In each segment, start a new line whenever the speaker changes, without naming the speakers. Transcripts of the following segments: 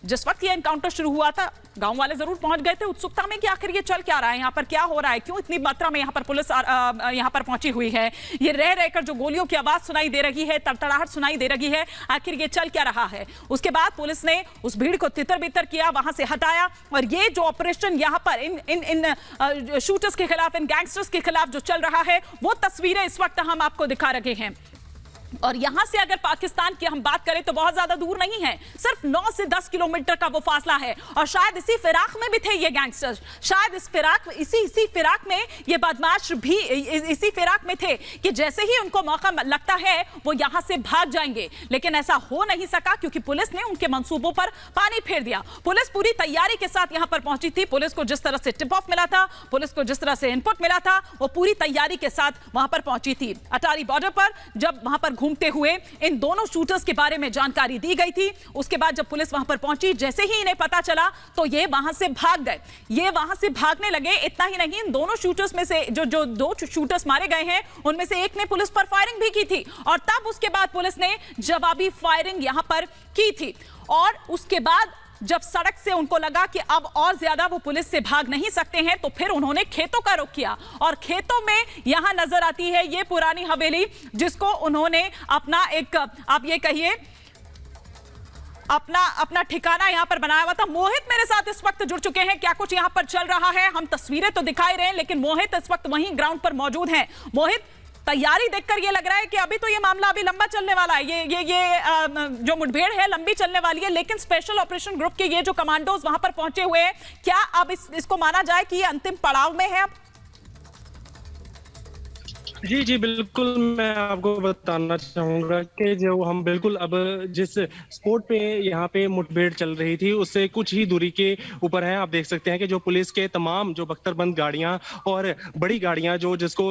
जिस वक्त ये एनकाउंटर शुरू हुआ था, गांव वाले जरूर पहुंच गए थे उत्सुकता में कि आखिर ये चल क्या रहा है, यहाँ पर क्या हो रहा है, क्यों इतनी मात्रा में यहाँ पर पुलिस यहाँ पर पहुंची हुई है, ये रह रहकर जो गोलियों की आवाज सुनाई दे रही है, तड़तड़ाहट सुनाई दे रही है, आखिर ये चल क्या रहा है। उसके बाद पुलिस ने उस भीड़ को तितर बितर किया, वहां से हटाया और ये जो ऑपरेशन यहाँ पर इन शूटर्स के खिलाफ, इन गैंगस्टर्स के खिलाफ जो चल रहा है, वो तस्वीरें इस वक्त हम आपको दिखा रहे हैं। और यहां से अगर पाकिस्तान की हम बात करें तो बहुत ज्यादा दूर नहीं है, सिर्फ 9 से 10 किलोमीटर का वो फासला है। और शायद इसी फिराक में भी थे ये गैंगस्टर्स, शायद इसी फिराक में ये बदमाश भी इसी फिराक में थे कि जैसे ही उनको मौका लगता है वो यहां से भाग जाएंगे। लेकिन ऐसा हो नहीं सका क्योंकि पुलिस ने उनके मंसूबों पर पानी फेर दिया। पुलिस पूरी तैयारी के साथ यहां पर पहुंची थी। पुलिस को जिस तरह से टिप ऑफ मिला था, पुलिस को जिस तरह से इनपुट मिला था, वो पूरी तैयारी के साथ वहां पर पहुंची थी। अटारी बॉर्डर पर जब वहां पर घूमते हुए इन दोनों शूटर्स के बारे में जानकारी दी गई थी, उसके बाद जब पुलिस वहां पर पहुंची, जैसे ही इन्हें पता चला तो ये वहां से भाग गए। ये वहां से भागने लगे। इतना ही नहीं, इन दोनों शूटर्स में से जो दो शूटर्स मारे गए हैं उनमें से एक ने पुलिस पर फायरिंग भी की थी और तब उसके बाद पुलिस ने जवाबी फायरिंग यहां पर की थी। और उसके बाद जब सड़क से उनको लगा कि अब और ज्यादा वो पुलिस से भाग नहीं सकते हैं तो फिर उन्होंने खेतों का रुख किया और खेतों में यहां नजर आती है ये पुरानी हवेली, जिसको उन्होंने अपना एक, आप ये कहिए, अपना ठिकाना यहां पर बनाया हुआ था। मोहित मेरे साथ इस वक्त जुड़ चुके हैं। क्या कुछ यहां पर चल रहा है? हम तस्वीरें तो दिखाई रहे हैं लेकिन मोहित इस वक्त वहीं ग्राउंड पर मौजूद हैं। मोहित, तैयारी देखकर ये लग रहा है कि अभी तो ये मामला अभी लंबा चलने वाला है, ये जो मुठभेड़ है लंबी चलने वाली है, लेकिन स्पेशल ऑपरेशन ग्रुप के ये जो कमांडोज वहां पर पहुंचे हुए हैं, क्या अब इसको माना जाए कि ये अंतिम पड़ाव में है अब?
जी जी बिल्कुल, मैं आपको बताना चाहूंगा कि जो हम बिल्कुल अब जिस स्पॉट पे यहाँ पे मुठभेड़ चल रही थी उससे कुछ ही दूरी के ऊपर है। आप देख सकते हैं कि जो पुलिस के तमाम जो बख्तरबंद गाड़ियां और बड़ी गाड़ियां जो जिसको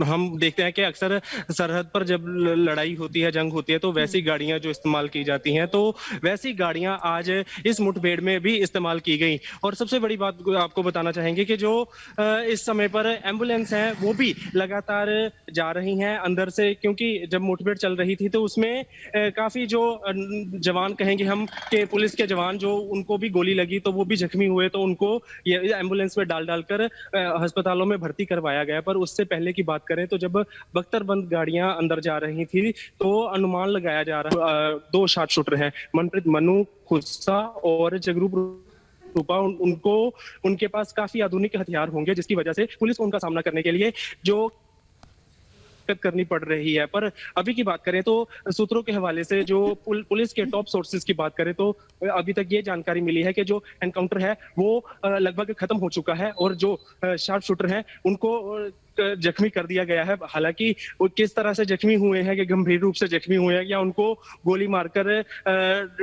हम देखते हैं कि अक्सर सरहद पर जब लड़ाई होती है, जंग होती है, तो वैसी गाड़ियां जो इस्तेमाल की जाती हैं, तो वैसी गाड़ियां आज इस मुठभेड़ में भी इस्तेमाल की गई। और सबसे बड़ी बात आपको बताना चाहेंगे कि जो इस समय पर एम्बुलेंस है वो भी लगातार जा रही हैं अंदर से, क्योंकि जब मुठभेड़ चल रही थी तो उसमें काफी जो जवान कहेंगे हम कि पुलिस के जवान जो उनको भी गोली लगी तो वो भी जख्मी हुए, तो उनको ये एम्बुलेंस में डालकर अस्पतालों में भर्ती करवाया गया। पर उससे पहले की बात करें तो जब बख्तरबंद गाड़ियां अंदर जा रही थी तो अनुमान लगाया जा रहा 2 शार्प शूटर हैं, मनप्रीत मनु खुस्सा और जगरूप रूपा, उनको उनके पास काफी आधुनिक हथियार होंगे जिसकी वजह से पुलिस को उनका सामना करने के लिए जो करनी पड़ रही है। पर अभी की बात करें तो सूत्रों के हवाले से जो पुलिस के टॉप सोर्सेज की बात करें तो अभी तक ये जानकारी मिली है कि जो एनकाउंटर है वो लगभग खत्म हो चुका है और जो शार्प शूटर हैं उनको जख्मी कर दिया गया है। हालांकि वो किस तरह से जख्मी हुए हैं, कि गंभीर रूप से जख्मी हुए हैं या उनको गोली मारकर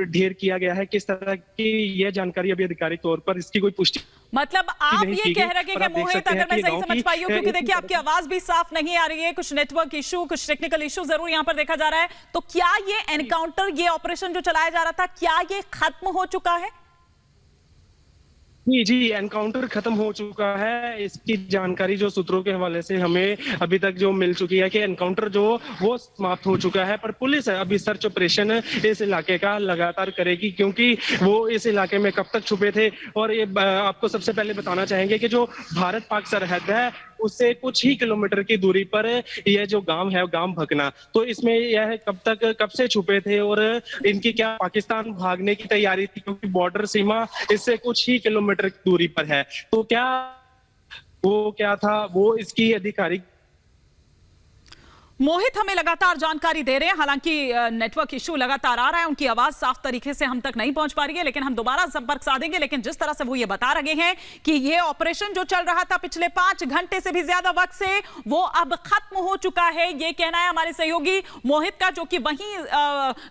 ढेर किया गया है, किस तरह की यह जानकारी अभी आधिकारिक तौर पर इसकी कोई पुष्टि,
मतलब आप ये कह रहे हैं कि मोहित, अगर मैं सही समझ पाई हूं, क्योंकि देखिए आपकी आवाज भी साफ नहीं आ रही है, कुछ नेटवर्क इशू, कुछ टेक्निकल इशू जरूर यहां पर देखा जा रहा है, तो क्या ये एनकाउंटर, ये ऑपरेशन जो चलाया जा रहा था, क्या ये खत्म हो चुका है?
जी जी, एनकाउंटर खत्म हो चुका है। इसकी जानकारी जो सूत्रों के हवाले से हमें अभी तक जो मिल चुकी है कि एनकाउंटर जो वो समाप्त हो चुका है, पर पुलिस अभी सर्च ऑपरेशन इस इलाके का लगातार करेगी, क्योंकि वो इस इलाके में कब तक छुपे थे। और ये आपको सबसे पहले बताना चाहेंगे कि जो भारत पाक सरहद है उससे कुछ ही किलोमीटर की दूरी पर यह जो गांव है, गांव भकना, तो इसमें यह कब से छुपे थे और इनकी क्या पाकिस्तान भागने की तैयारी थी, क्योंकि बॉर्डर सीमा इससे कुछ ही किलोमीटर की दूरी पर है। तो क्या था वो इसकी आधिकारिक
मोहित हमें लगातार जानकारी दे रहे हैं, हालांकि नेटवर्क इशू लगातार आ रहा है, उनकी आवाज साफ तरीके से हम तक नहीं पहुंच पा रही है, लेकिन हम दोबारा संपर्क साधेंगे। लेकिन जिस तरह से वो ये बता रहे हैं कि ये ऑपरेशन जो चल रहा था पिछले 5 घंटे से भी ज्यादा वक्त से, वो अब खत्म हो चुका है, ये कहना है हमारे सहयोगी मोहित का, जो कि वहीं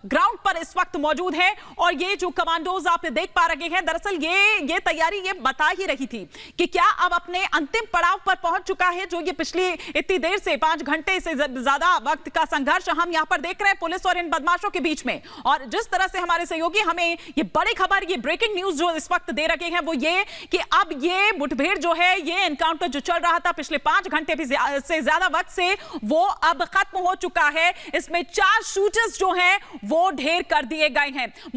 ग्राउंड पर इस वक्त मौजूद है। और ये जो कमांडोज आप देख पा रहे हैं, दरअसल ये तैयारी ये बता ही रही थी कि क्या अब अपने अंतिम पड़ाव पर पहुंच चुका है, जो ये पिछली इतनी देर से 5 घंटे से ज्यादा वक्त का संघर्ष हम यहां पर देख रहे हैं पुलिस और इन बदमाशों के बीच में। और जिस तरह से हमारे सहयोगी हमें ये बड़ी खबर, ये ब्रेकिंग न्यूज जो इस वक्त दे रहे हैं वो ये कि अब ये मुठभेड़ जो है, ये एनकाउंटर जो चल रहा था पिछले 5 घंटे से ज्यादा वक्त से, वो अब खत्म हो चुका है। इसमें 4 शूटर्स जो हैं वो ढेर कर दिए गए हैं।